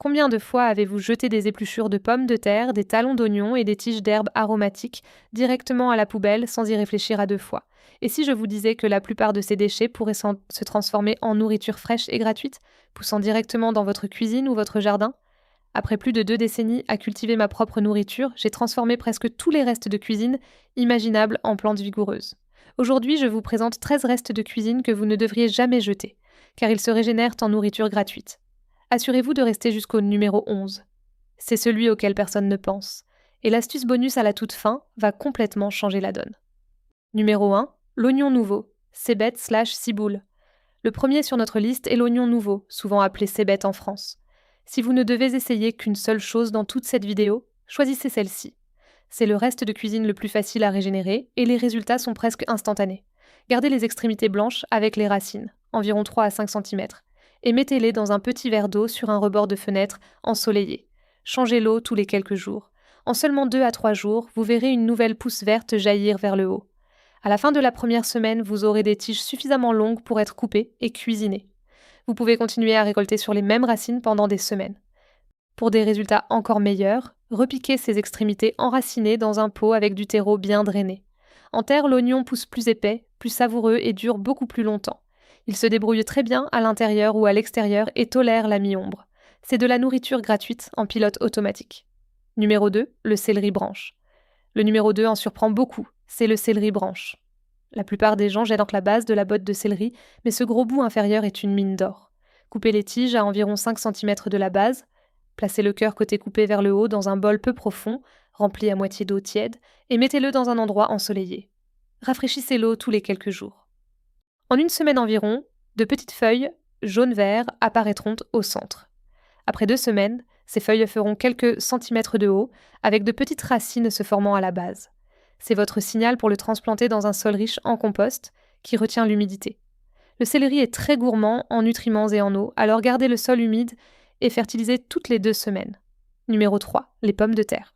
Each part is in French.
Combien de fois avez-vous jeté des épluchures de pommes de terre, des talons d'oignons et des tiges d'herbes aromatiques directement à la poubelle sans y réfléchir à deux fois? Et si je vous disais que la plupart de ces déchets pourraient se transformer en nourriture fraîche et gratuite, poussant directement dans votre cuisine ou votre jardin? Après plus de 2 décennies à cultiver ma propre nourriture, j'ai transformé presque tous les restes de cuisine imaginables en plantes vigoureuses. Aujourd'hui, je vous présente 13 restes de cuisine que vous ne devriez jamais jeter, car ils se régénèrent en nourriture gratuite. Assurez-vous de rester jusqu'au numéro 11. C'est celui auquel personne ne pense. Et l'astuce bonus à la toute fin va complètement changer la donne. Numéro 1. L'oignon nouveau, cébette/ciboule. Le premier sur notre liste est l'oignon nouveau, souvent appelé cébette en France. Si vous ne devez essayer qu'une seule chose dans toute cette vidéo, choisissez celle-ci. C'est le reste de cuisine le plus facile à régénérer et les résultats sont presque instantanés. Gardez les extrémités blanches avec les racines, environ 3 à 5 cm, et mettez-les dans un petit verre d'eau sur un rebord de fenêtre ensoleillé. Changez l'eau tous les quelques jours. En seulement 2 à 3 jours, vous verrez une nouvelle pousse verte jaillir vers le haut. À la fin de la première semaine, vous aurez des tiges suffisamment longues pour être coupées et cuisinées. Vous pouvez continuer à récolter sur les mêmes racines pendant des semaines. Pour des résultats encore meilleurs, repiquez ces extrémités enracinées dans un pot avec du terreau bien drainé. En terre, l'oignon pousse plus épais, plus savoureux et dure beaucoup plus longtemps. Il se débrouille très bien à l'intérieur ou à l'extérieur et tolère la mi-ombre. C'est de la nourriture gratuite en pilote automatique. Numéro 2, le céleri branche. Le numéro 2 en surprend beaucoup, c'est le céleri branche. La plupart des gens jettent la base de la botte de céleri, mais ce gros bout inférieur est une mine d'or. Coupez les tiges à environ 5 cm de la base, placez le cœur côté coupé vers le haut dans un bol peu profond, rempli à moitié d'eau tiède, et mettez-le dans un endroit ensoleillé. Rafraîchissez l'eau tous les quelques jours. En une semaine environ, de petites feuilles, jaune-vert, apparaîtront au centre. Après 2 semaines, ces feuilles feront quelques centimètres de haut, avec de petites racines se formant à la base. C'est votre signal pour le transplanter dans un sol riche en compost, qui retient l'humidité. Le céleri est très gourmand en nutriments et en eau, alors gardez le sol humide et fertilisez toutes les 2 semaines. Numéro 3, les pommes de terre.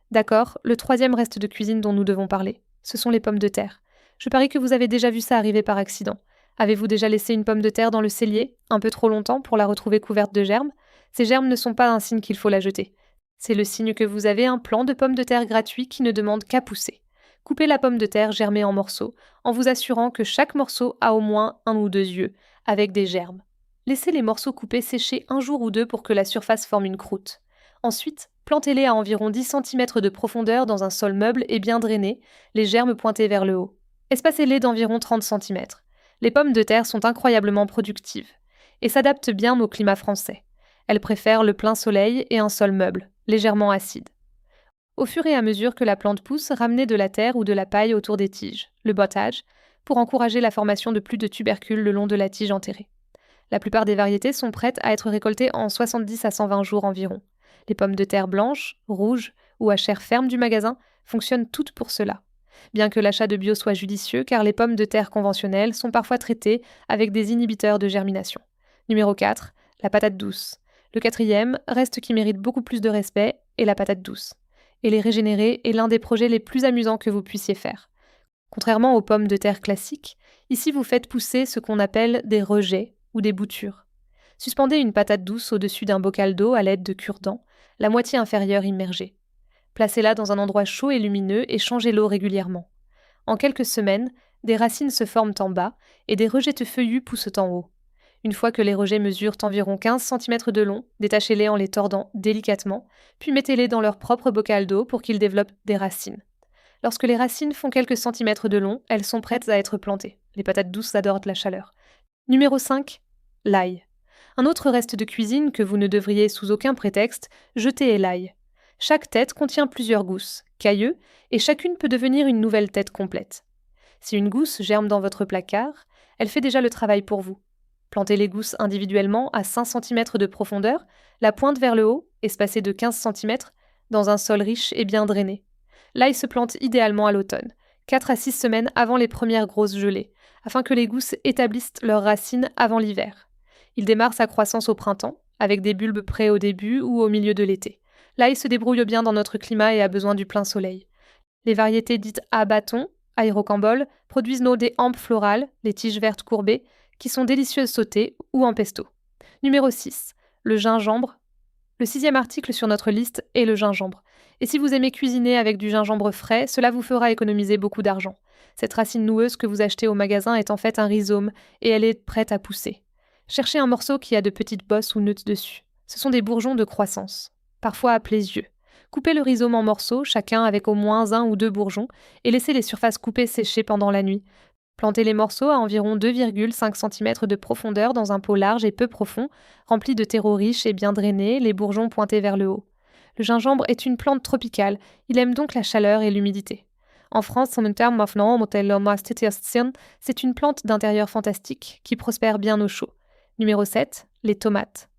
D'accord, le troisième reste de cuisine dont nous devons parler, ce sont les pommes de terre. Je parie que vous avez déjà vu ça arriver par accident. Avez-vous déjà laissé une pomme de terre dans le cellier, un peu trop longtemps pour la retrouver couverte de germes? Ces germes ne sont pas un signe qu'il faut la jeter. C'est le signe que vous avez un plant de pommes de terre gratuit qui ne demande qu'à pousser. Coupez la pomme de terre germée en morceaux, en vous assurant que chaque morceau a au moins 1 ou 2 yeux, avec des germes. Laissez les morceaux coupés sécher 1 jour ou 2 pour que la surface forme une croûte. Ensuite, plantez-les à environ 10 cm de profondeur dans un sol meuble et bien drainé, les germes pointés vers le haut. Espacez-les d'environ 30 cm. Les pommes de terre sont incroyablement productives et s'adaptent bien au climat français. Elles préfèrent le plein soleil et un sol meuble, légèrement acide. Au fur et à mesure que la plante pousse, ramenez de la terre ou de la paille autour des tiges, le bottage, pour encourager la formation de plus de tubercules le long de la tige enterrée. La plupart des variétés sont prêtes à être récoltées en 70 à 120 jours environ. Les pommes de terre blanches, rouges ou à chair ferme du magasin fonctionnent toutes pour cela. Bien que l'achat de bio soit judicieux, car les pommes de terre conventionnelles sont parfois traitées avec des inhibiteurs de germination. Numéro 4, la patate douce. Le quatrième, reste qui mérite beaucoup plus de respect, est la patate douce. Et les régénérer est l'un des projets les plus amusants que vous puissiez faire. Contrairement aux pommes de terre classiques, ici vous faites pousser ce qu'on appelle des rejets ou des boutures. Suspendez une patate douce au-dessus d'un bocal d'eau à l'aide de cure-dents, la moitié inférieure immergée. Placez-la dans un endroit chaud et lumineux et changez l'eau régulièrement. En quelques semaines, des racines se forment en bas et des rejets feuillus poussent en haut. Une fois que les rejets mesurent environ 15 cm de long, détachez-les en les tordant délicatement, puis mettez-les dans leur propre bocal d'eau pour qu'ils développent des racines. Lorsque les racines font quelques centimètres de long, elles sont prêtes à être plantées. Les patates douces adorent la chaleur. Numéro 5. L'ail. Un autre reste de cuisine que vous ne devriez sous aucun prétexte jeter est l'ail. Chaque tête contient plusieurs gousses, cailleux, et chacune peut devenir une nouvelle tête complète. Si une gousse germe dans votre placard, elle fait déjà le travail pour vous. Plantez les gousses individuellement à 5 cm de profondeur, la pointe vers le haut, espacée de 15 cm, dans un sol riche et bien drainé. L'ail se plante idéalement à l'automne, 4 à 6 semaines avant les premières grosses gelées, afin que les gousses établissent leurs racines avant l'hiver. Il démarre sa croissance au printemps, avec des bulbes prêts au début ou au milieu de l'été. L'ail se débrouille bien dans notre climat et a besoin du plein soleil. Les variétés dites à bâton, aérocambole, produisent des hampes florales, les tiges vertes courbées, qui sont délicieuses sautées ou en pesto. Numéro 6. Le gingembre Le 6e article sur notre liste est le gingembre. Et si vous aimez cuisiner avec du gingembre frais, cela vous fera économiser beaucoup d'argent. Cette racine noueuse que vous achetez au magasin est en fait un rhizome et elle est prête à pousser. Cherchez un morceau qui a de petites bosses ou nœuds dessus. Ce sont des bourgeons de croissance, parfois appelés yeux. Coupez le rhizome en morceaux, chacun avec au moins 1 ou 2 bourgeons, et laissez les surfaces coupées sécher pendant la nuit. Plantez les morceaux à environ 2,5 cm de profondeur dans un pot large et peu profond, rempli de terreau riche et bien drainé, les bourgeons pointés vers le haut. Le gingembre est une plante tropicale, il aime donc la chaleur et l'humidité. En France, c'est une plante d'intérieur fantastique qui prospère bien au chaud. Numéro 7, les tomates.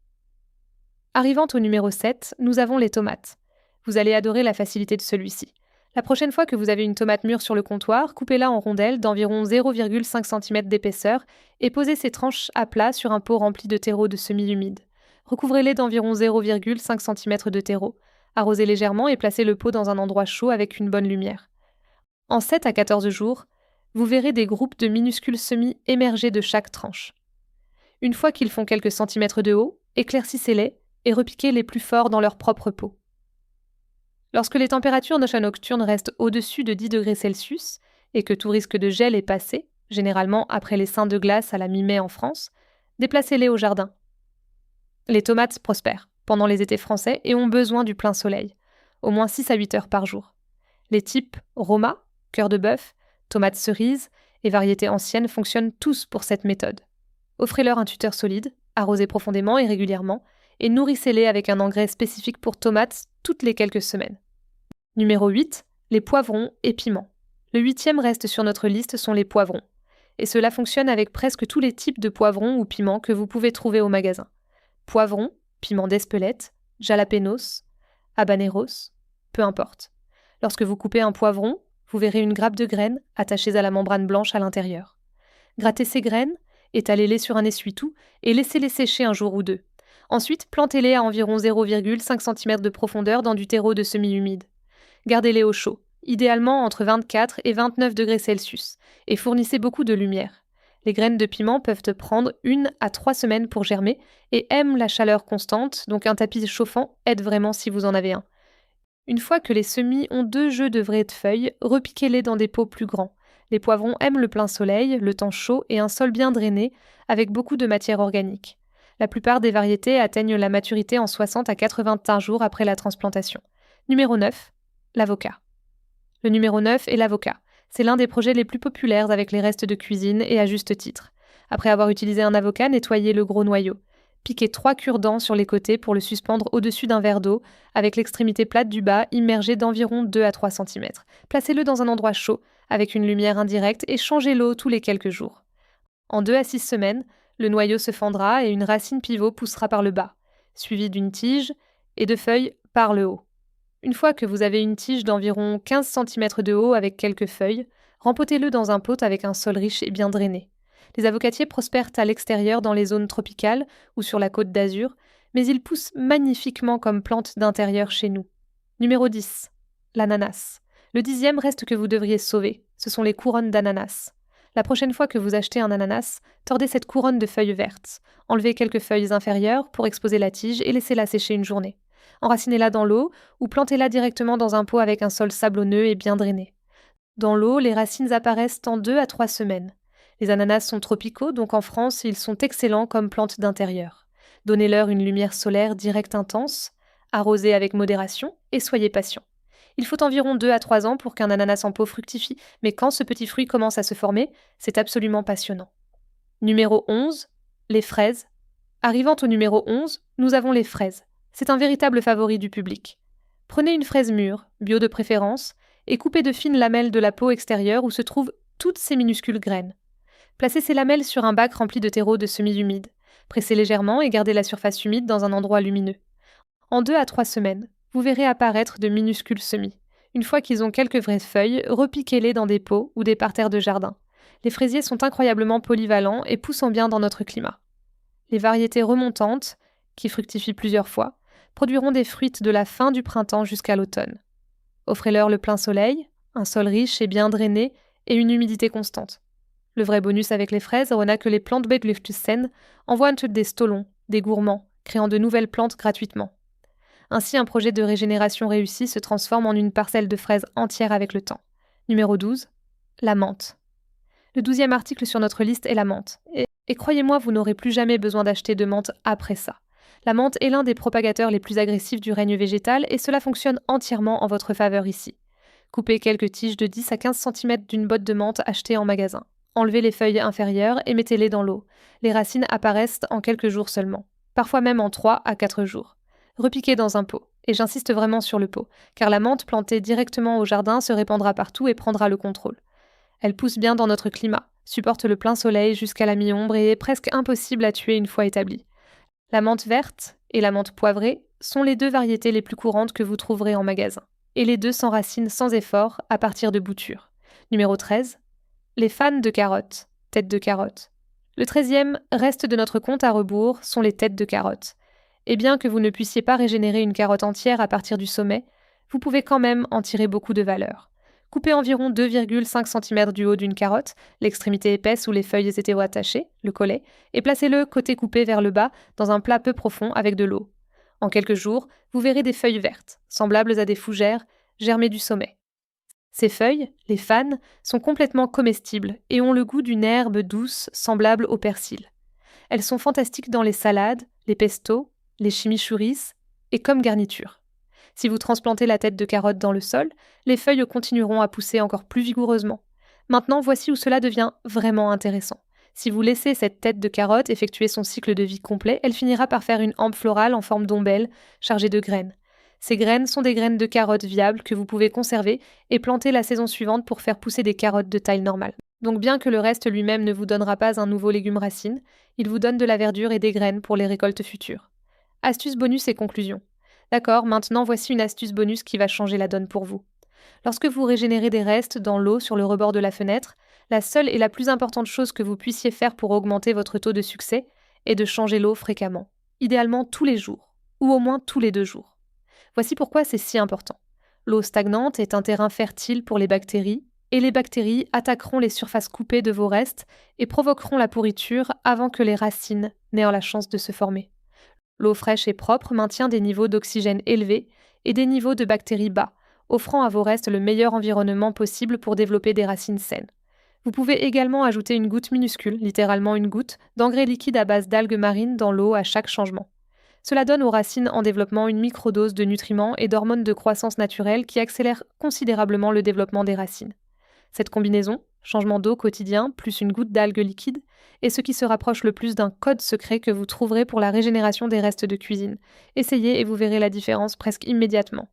Arrivant au numéro 7, nous avons les tomates. Vous allez adorer la facilité de celui-ci. La prochaine fois que vous avez une tomate mûre sur le comptoir, coupez-la en rondelles d'environ 0,5 cm d'épaisseur et posez ces tranches à plat sur un pot rempli de terreau de semi-humide. Recouvrez-les d'environ 0,5 cm de terreau. Arrosez légèrement et placez le pot dans un endroit chaud avec une bonne lumière. En 7 à 14 jours, vous verrez des groupes de minuscules semis émerger de chaque tranche. Une fois qu'ils font quelques centimètres de haut, éclaircissez-les et repiquez les plus forts dans leur propre pot. Lorsque les températures nocturnes restent au-dessus de 10 degrés Celsius et que tout risque de gel est passé, généralement après les seins de glace à la mi-mai en France, déplacez-les au jardin. Les tomates prospèrent pendant les étés français et ont besoin du plein soleil, au moins 6 à 8 heures par jour. Les types Roma, cœur de bœuf, tomates cerises et variétés anciennes fonctionnent tous pour cette méthode. Offrez-leur un tuteur solide, arrosez profondément et régulièrement, et nourrissez-les avec un engrais spécifique pour tomates toutes les quelques semaines. Numéro 8, les poivrons et piments. Le 8e reste sur notre liste sont les poivrons. Et cela fonctionne avec presque tous les types de poivrons ou piments que vous pouvez trouver au magasin. Poivrons, piments d'Espelette, jalapenos, habaneros, peu importe. Lorsque vous coupez un poivron, vous verrez une grappe de graines attachées à la membrane blanche à l'intérieur. Grattez ces graines, étalez-les sur un essuie-tout et laissez-les sécher un jour ou deux. Ensuite, plantez-les à environ 0,5 cm de profondeur dans du terreau de semi-humide. Gardez-les au chaud, idéalement entre 24 et 29 degrés Celsius, et fournissez beaucoup de lumière. Les graines de piment peuvent prendre 1 à 3 semaines pour germer et aiment la chaleur constante, donc un tapis chauffant aide vraiment si vous en avez un. Une fois que les semis ont 2 jeux de vraies feuilles, repiquez-les dans des pots plus grands. Les poivrons aiment le plein soleil, le temps chaud et un sol bien drainé, avec beaucoup de matière organique. La plupart des variétés atteignent la maturité en 60 à 81 jours après la transplantation. Numéro 9, l'avocat. Le numéro 9 est l'avocat. C'est l'un des projets les plus populaires avec les restes de cuisine et à juste titre. Après avoir utilisé un avocat, nettoyez le gros noyau. Piquez 3 cure-dents sur les côtés pour le suspendre au-dessus d'un verre d'eau, avec l'extrémité plate du bas immergée d'environ 2 à 3 cm. Placez-le dans un endroit chaud, avec une lumière indirecte, et changez l'eau tous les quelques jours. En 2 à 6 semaines, le noyau se fendra et une racine pivot poussera par le bas, suivie d'une tige et de feuilles par le haut. Une fois que vous avez une tige d'environ 15 cm de haut avec quelques feuilles, rempotez-le dans un pot avec un sol riche et bien drainé. Les avocatiers prospèrent à l'extérieur dans les zones tropicales ou sur la côte d'Azur, mais ils poussent magnifiquement comme plantes d'intérieur chez nous. Numéro 10. L'ananas. Le 10e reste que vous devriez sauver, ce sont les couronnes d'ananas. La prochaine fois que vous achetez un ananas, tordez cette couronne de feuilles vertes. Enlevez quelques feuilles inférieures pour exposer la tige et laissez-la sécher une journée. Enracinez-la dans l'eau ou plantez-la directement dans un pot avec un sol sablonneux et bien drainé. Dans l'eau, les racines apparaissent en 2 à 3 semaines. Les ananas sont tropicaux, donc en France, ils sont excellents comme plantes d'intérieur. Donnez-leur une lumière solaire directe intense, arrosez avec modération et soyez patient. Il faut environ 2 à 3 ans pour qu'un ananas en pot fructifie, mais quand ce petit fruit commence à se former, c'est absolument passionnant. Numéro 11, les fraises. Arrivant au numéro 11, nous avons les fraises. C'est un véritable favori du public. Prenez une fraise mûre, bio de préférence, et coupez de fines lamelles de la peau extérieure où se trouvent toutes ces minuscules graines. Placez ces lamelles sur un bac rempli de terreau de semi-humide. Pressez légèrement et gardez la surface humide dans un endroit lumineux. En 2 à 3 semaines, vous verrez apparaître de minuscules semis. Une fois qu'ils ont quelques vraies feuilles, repiquez-les dans des pots ou des parterres de jardin. Les fraisiers sont incroyablement polyvalents et poussent bien dans notre climat. Les variétés remontantes, qui fructifient plusieurs fois, produiront des fruits de la fin du printemps jusqu'à l'automne. Offrez-leur le plein soleil, un sol riche et bien drainé et une humidité constante. Le vrai bonus avec les fraises est que les plantes Begluftussen envoient des stolons, des gourmands, créant de nouvelles plantes gratuitement. Ainsi, un projet de régénération réussi se transforme en une parcelle de fraises entière avec le temps. Numéro 12. La menthe. Le 12e article sur notre liste est la menthe. Et croyez-moi, vous n'aurez plus jamais besoin d'acheter de menthe après ça. La menthe est l'un des propagateurs les plus agressifs du règne végétal et cela fonctionne entièrement en votre faveur ici. Coupez quelques tiges de 10 à 15 cm d'une botte de menthe achetée en magasin. Enlevez les feuilles inférieures et mettez-les dans l'eau. Les racines apparaissent en quelques jours seulement, parfois même en 3 à 4 jours. Repiquez dans un pot, et j'insiste vraiment sur le pot, car la menthe plantée directement au jardin se répandra partout et prendra le contrôle. Elle pousse bien dans notre climat, supporte le plein soleil jusqu'à la mi-ombre et est presque impossible à tuer une fois établie. La menthe verte et la menthe poivrée sont les deux variétés les plus courantes que vous trouverez en magasin, et les deux s'enracinent sans effort à partir de boutures. Numéro 13. Les fans de carottes, têtes de carotte. Le 13e reste de notre compte à rebours sont les têtes de carotte. Et bien que vous ne puissiez pas régénérer une carotte entière à partir du sommet, vous pouvez quand même en tirer beaucoup de valeur. Coupez environ 2,5 cm du haut d'une carotte, l'extrémité épaisse où les feuilles étaient attachées, le collet, et placez-le côté coupé vers le bas dans un plat peu profond avec de l'eau. En quelques jours, vous verrez des feuilles vertes, semblables à des fougères, germer du sommet. Ces feuilles, les fans, sont complètement comestibles et ont le goût d'une herbe douce semblable au persil. Elles sont fantastiques dans les salades, les pestos, les chimichurris et comme garniture. Si vous transplantez la tête de carotte dans le sol, les feuilles continueront à pousser encore plus vigoureusement. Maintenant, voici où cela devient vraiment intéressant. Si vous laissez cette tête de carotte effectuer son cycle de vie complet, elle finira par faire une hampe florale en forme d'ombelle, chargée de graines. Ces graines sont des graines de carottes viables que vous pouvez conserver et planter la saison suivante pour faire pousser des carottes de taille normale. Donc bien que le reste lui-même ne vous donnera pas un nouveau légume racine, il vous donne de la verdure et des graines pour les récoltes futures. Astuce bonus et conclusion. D'accord, maintenant voici une astuce bonus qui va changer la donne pour vous. Lorsque vous régénérez des restes dans l'eau sur le rebord de la fenêtre, la seule et la plus importante chose que vous puissiez faire pour augmenter votre taux de succès est de changer l'eau fréquemment, idéalement tous les jours, ou au moins tous les 2 jours. Voici pourquoi c'est si important. L'eau stagnante est un terrain fertile pour les bactéries, et les bactéries attaqueront les surfaces coupées de vos restes et provoqueront la pourriture avant que les racines n'aient la chance de se former. L'eau fraîche et propre maintient des niveaux d'oxygène élevés et des niveaux de bactéries bas, offrant à vos restes le meilleur environnement possible pour développer des racines saines. Vous pouvez également ajouter une goutte minuscule, littéralement une goutte, d'engrais liquide à base d'algues marines dans l'eau à chaque changement. Cela donne aux racines en développement une microdose de nutriments et d'hormones de croissance naturelle qui accélèrent considérablement le développement des racines. Cette combinaison, changement d'eau quotidien plus une goutte d'algues liquide, est ce qui se rapproche le plus d'un code secret que vous trouverez pour la régénération des restes de cuisine. Essayez et vous verrez la différence presque immédiatement.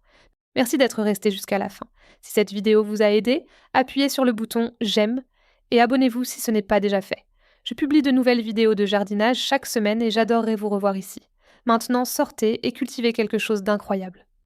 Merci d'être resté jusqu'à la fin. Si cette vidéo vous a aidé, appuyez sur le bouton « J'aime » et abonnez-vous si ce n'est pas déjà fait. Je publie de nouvelles vidéos de jardinage chaque semaine et j'adorerais vous revoir ici. Maintenant, sortez et cultivez quelque chose d'incroyable.